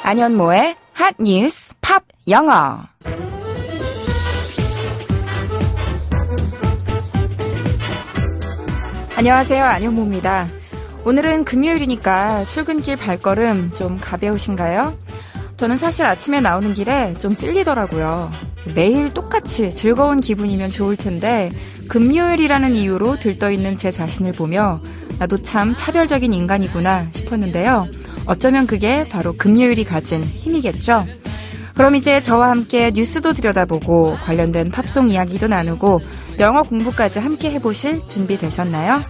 안현모의 핫뉴스 팝 영어. 안녕하세요, 안현모입니다. 오늘은 금요일이니까 출근길 발걸음 좀 가벼우신가요? 저는 사실 아침에 나오는 길에 좀 찔리더라고요. 매일 똑같이 즐거운 기분이면 좋을 텐데 금요일이라는 이유로 들떠있는 제 자신을 보며 나도 참 차별적인 인간이구나 싶었는데요. 어쩌면 그게 바로 금요일이 가진 힘이겠죠. 그럼 이제 저와 함께 뉴스도 들여다보고 관련된 팝송 이야기도 나누고 영어 공부까지 함께 해보실 준비 되셨나요?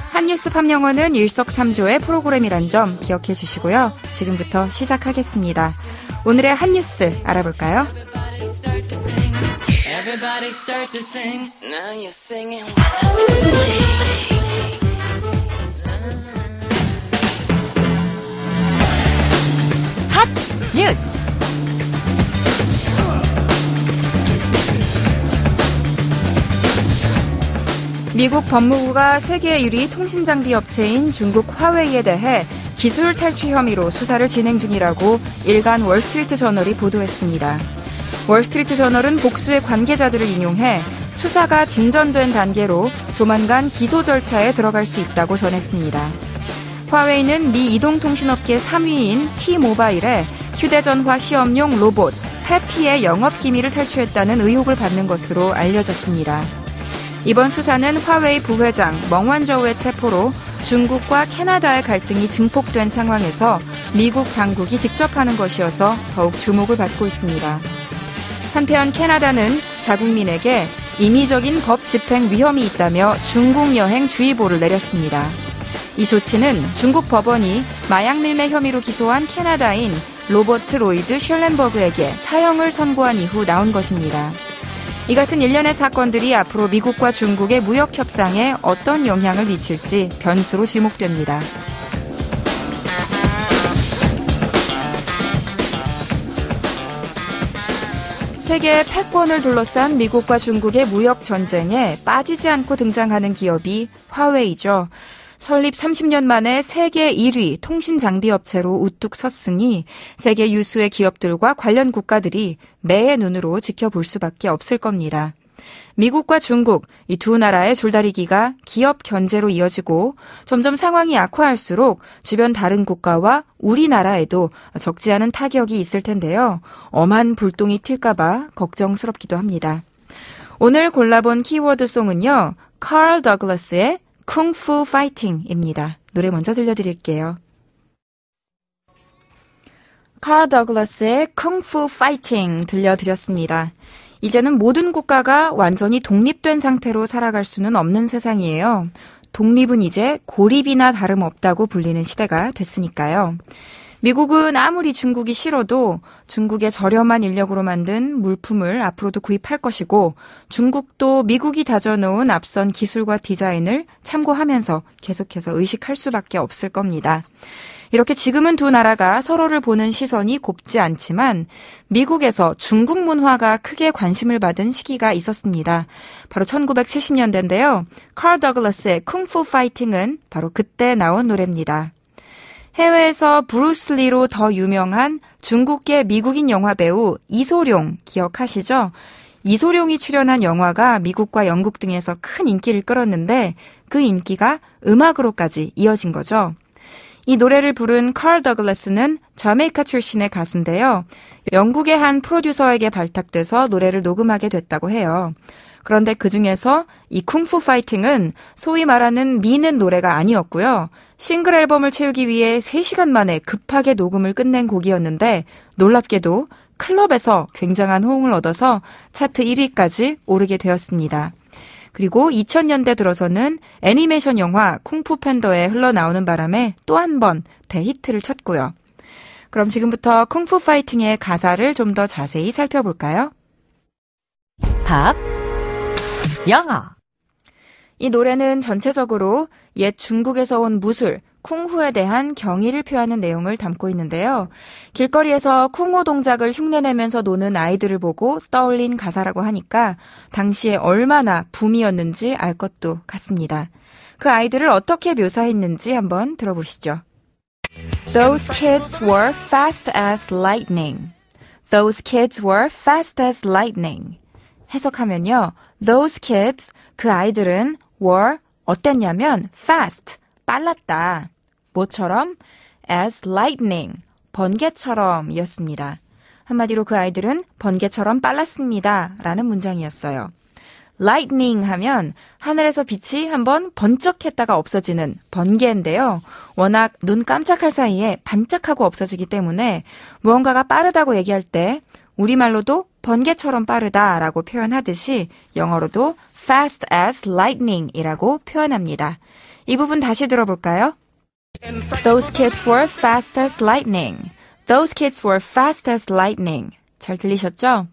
핫뉴스 팝영어는 일석삼조의 프로그램이란 점 기억해 주시고요. 지금부터 시작하겠습니다. 오늘의 핫뉴스 알아볼까요? Everybody start to sing. Now you're singing with us. 핫 뉴스. 미국 법무부가 세계 1위 통신장비 업체인 중국 화웨이에 대해 기술 탈취 혐의로 수사를 진행 중이라고 일간 월스트리트 저널이 보도했습니다. 월스트리트 저널은 복수의 관계자들을 인용해 수사가 진전된 단계로 조만간 기소 절차에 들어갈 수 있다고 전했습니다. 화웨이는 미 이동통신업계 3위인 T-모바일에 휴대전화 시험용 로봇 태피의 영업기밀을 탈취했다는 의혹을 받는 것으로 알려졌습니다. 이번 수사는 화웨이 부회장 멍완저우의 체포로 중국과 캐나다의 갈등이 증폭된 상황에서 미국 당국이 직접 하는 것이어서 더욱 주목을 받고 있습니다. 한편 캐나다는 자국민에게 임의적인 법 집행 위험이 있다며 중국 여행 주의보를 내렸습니다. 이 조치는 중국 법원이 마약 밀매 혐의로 기소한 캐나다인 로버트 로이드 슐렌버그에게 사형을 선고한 이후 나온 것입니다. 이 같은 일련의 사건들이 앞으로 미국과 중국의 무역 협상에 어떤 영향을 미칠지 변수로 지목됩니다. 세계 패권을 둘러싼 미국과 중국의 무역 전쟁에 빠지지 않고 등장하는 기업이 화웨이죠. 설립 30년 만에 세계 1위 통신 장비 업체로 우뚝 섰으니 세계 유수의 기업들과 관련 국가들이 매의 눈으로 지켜볼 수밖에 없을 겁니다. 미국과 중국, 이 두 나라의 줄다리기가 기업 견제로 이어지고 점점 상황이 악화할수록 주변 다른 국가와 우리나라에도 적지 않은 타격이 있을 텐데요. 엄한 불똥이 튈까봐 걱정스럽기도 합니다. 오늘 골라본 키워드송은요. 칼 더글라스의 쿵푸 파이팅입니다. 노래 먼저 들려드릴게요. 칼 더글라스의 쿵푸 파이팅 들려드렸습니다. 이제는 모든 국가가 완전히 독립된 상태로 살아갈 수는 없는 세상이에요. 독립은 이제 고립이나 다름없다고 불리는 시대가 됐으니까요. 미국은 아무리 중국이 싫어도 중국의 저렴한 인력으로 만든 물품을 앞으로도 구입할 것이고 중국도 미국이 다져놓은 앞선 기술과 디자인을 참고하면서 계속해서 의식할 수밖에 없을 겁니다. 이렇게 지금은 두 나라가 서로를 보는 시선이 곱지 않지만 미국에서 중국 문화가 크게 관심을 받은 시기가 있었습니다. 바로 1970년대인데요. 칼 더글라스의 쿵푸 파이팅은 바로 그때 나온 노래입니다. 해외에서 브루스 리로 더 유명한 중국계 미국인 영화배우 이소룡 기억하시죠? 이소룡이 출연한 영화가 미국과 영국 등에서 큰 인기를 끌었는데 그 인기가 음악으로까지 이어진 거죠. 이 노래를 부른 칼 더글라스는 자메이카 출신의 가수인데요. 영국의 한 프로듀서에게 발탁돼서 노래를 녹음하게 됐다고 해요. 그런데 그중에서 이 쿵푸 파이팅은 소위 말하는 미는 노래가 아니었고요. 싱글 앨범을 채우기 위해 3시간 만에 급하게 녹음을 끝낸 곡이었는데 놀랍게도 클럽에서 굉장한 호응을 얻어서 차트 1위까지 오르게 되었습니다. 그리고 2000년대 들어서는 애니메이션 영화 쿵푸 팬더에 흘러나오는 바람에 또 한 번 대히트를 쳤고요. 그럼 지금부터 쿵푸 파이팅의 가사를 좀 더 자세히 살펴볼까요? 팝 영어. 이 노래는 전체적으로 옛 중국에서 온 무술, 쿵후에 대한 경의를 표하는 내용을 담고 있는데요. 길거리에서 쿵후 동작을 흉내내면서 노는 아이들을 보고 떠올린 가사라고 하니까 당시에 얼마나 붐이었는지 알 것도 같습니다. 그 아이들을 어떻게 묘사했는지 한번 들어보시죠. Those kids were fast as lightning. Those kids were fast as lightning. 해석하면요. Those kids, 그 아이들은 were 어땠냐면 fast, 빨랐다. 뭐처럼? as lightning, 번개처럼 이었습니다. 한마디로 그 아이들은 번개처럼 빨랐습니다. 라는 문장이었어요. lightning 하면 하늘에서 빛이 한번 번쩍했다가 없어지는 번개인데요. 워낙 눈 깜짝할 사이에 반짝하고 없어지기 때문에 무언가가 빠르다고 얘기할 때 우리말로도 번개처럼 빠르다라고 표현하듯이 영어로도 fast as lightning 이라고 표현합니다. 이 부분 다시 들어볼까요? Those kids were fast as lightning. Those kids were fast as lightning. 잘 들리셨죠?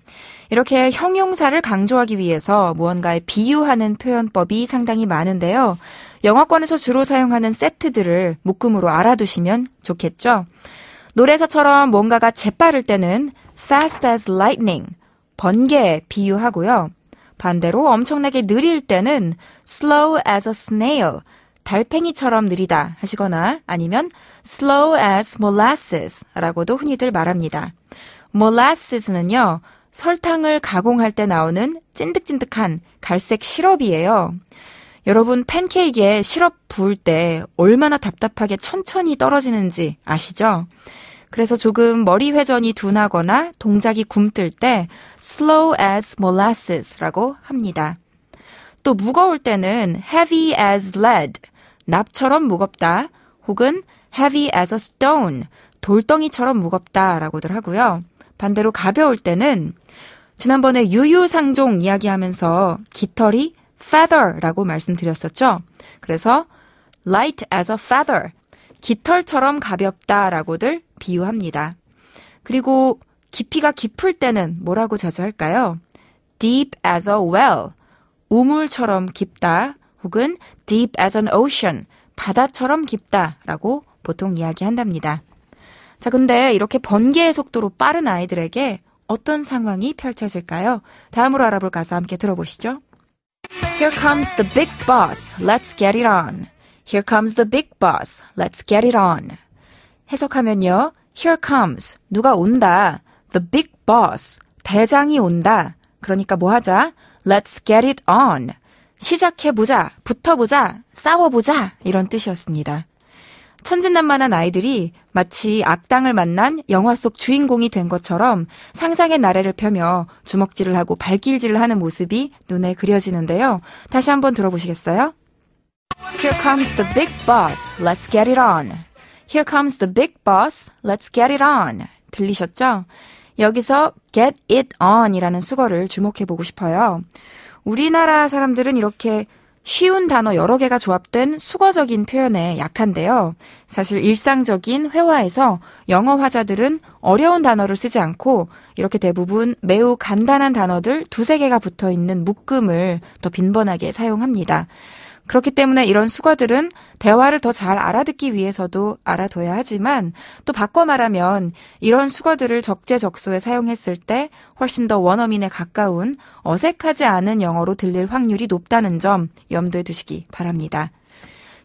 이렇게 형용사를 강조하기 위해서 무언가에 비유하는 표현법이 상당히 많은데요. 영어권에서 주로 사용하는 세트들을 묶음으로 알아두시면 좋겠죠? 노래서처럼 뭔가가 재빠를 때는 fast as lightning, 번개에 비유하고요. 반대로 엄청나게 느릴 때는 slow as a snail, 달팽이처럼 느리다 하시거나 아니면 slow as molasses 라고도 흔히들 말합니다. molasses는요, 설탕을 가공할 때 나오는 찐득찐득한 갈색 시럽이에요. 여러분 팬케이크에 시럽 부을 때 얼마나 답답하게 천천히 떨어지는지 아시죠? 그래서 조금 머리 회전이 둔하거나 동작이 굼뜰 때 slow as molasses라고 합니다. 또 무거울 때는 heavy as lead, 납처럼 무겁다 혹은 heavy as a stone, 돌덩이처럼 무겁다라고들 하고요. 반대로 가벼울 때는 지난번에 유유상종 이야기하면서 깃털이 feather라고 말씀드렸었죠. 그래서 light as a feather, 깃털처럼 가볍다라고들 비유합니다. 그리고 깊이가 깊을 때는 뭐라고 자주 할까요? deep as a well, 우물처럼 깊다 혹은 deep as an ocean, 바다처럼 깊다라고 보통 이야기한답니다. 자, 근데 이렇게 번개의 속도로 빠른 아이들에게 어떤 상황이 펼쳐질까요? 다음으로 알아볼 가사 함께 들어보시죠. Here comes the big boss, let's get it on. Here comes the big boss, let's get it on. 해석하면요. Here comes, 누가 온다. The big boss, 대장이 온다. 그러니까 뭐 하자? Let's get it on. 시작해보자, 붙어보자, 싸워보자 이런 뜻이었습니다. 천진난만한 아이들이 마치 악당을 만난 영화 속 주인공이 된 것처럼 상상의 나래를 펴며 주먹질을 하고 발길질을 하는 모습이 눈에 그려지는데요. 다시 한번 들어보시겠어요? Here comes the big boss, let's get it on. Here comes the big boss, let's get it on. 들리셨죠? 여기서 get it on 이라는 수거를 주목해보고 싶어요. 우리나라 사람들은 이렇게 쉬운 단어 여러 개가 조합된 수거적인 표현에 약한데요. 사실 일상적인 회화에서 영어 화자들은 어려운 단어를 쓰지 않고 이렇게 대부분 매우 간단한 단어들 두세 개가 붙어있는 묶음을 더 빈번하게 사용합니다. 그렇기 때문에 이런 수거들은 대화를 더 잘 알아듣기 위해서도 알아둬야 하지만 또 바꿔 말하면 이런 수거들을 적재적소에 사용했을 때 훨씬 더 원어민에 가까운 어색하지 않은 영어로 들릴 확률이 높다는 점 염두에 두시기 바랍니다.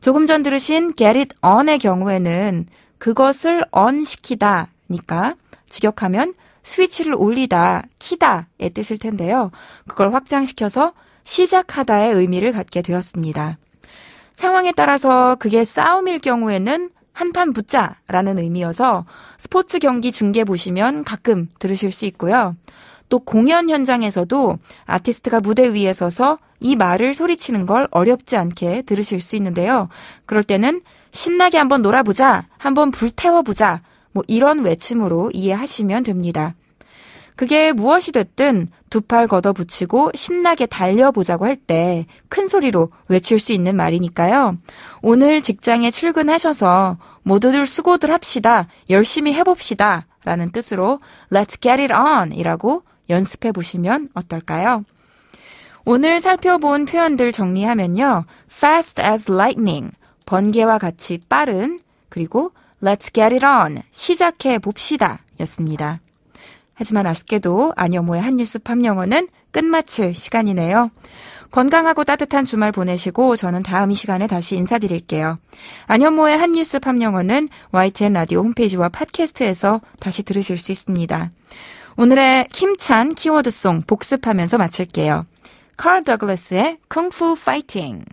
조금 전 들으신 get it on의 경우에는 그것을 on 시키다니까 직역하면 스위치를 올리다, 키다의 뜻일 텐데요. 그걸 확장시켜서 시작하다의 의미를 갖게 되었습니다. 상황에 따라서 그게 싸움일 경우에는 한판 붙자라는 의미여서 스포츠 경기 중계 보시면 가끔 들으실 수 있고요. 또 공연 현장에서도 아티스트가 무대 위에 서서 이 말을 소리치는 걸 어렵지 않게 들으실 수 있는데요. 그럴 때는 신나게 한번 놀아보자, 한번 불태워보자, 뭐 이런 외침으로 이해하시면 됩니다. 그게 무엇이 됐든 두 팔 걷어붙이고 신나게 달려보자고 할 때 큰 소리로 외칠 수 있는 말이니까요. 오늘 직장에 출근하셔서 모두들 수고들 합시다. 열심히 해봅시다. 라는 뜻으로 Let's get it on 이라고 연습해 보시면 어떨까요? 오늘 살펴본 표현들 정리하면요. Fast as lightning, 번개와 같이 빠른, 그리고 Let's get it on, 시작해 봅시다 였습니다. 하지만 아쉽게도 아니어모의 한뉴스 팝영어는 끝마칠 시간이네요. 건강하고 따뜻한 주말 보내시고 저는 다음 이 시간에 다시 인사드릴게요. 안현모의 한뉴스 팝영어는 YTN 라디오 홈페이지와 팟캐스트에서 다시 들으실 수 있습니다. 오늘의 힘찬 키워드송 복습하면서 마칠게요. 칼 더글라스의 쿵푸 파이팅.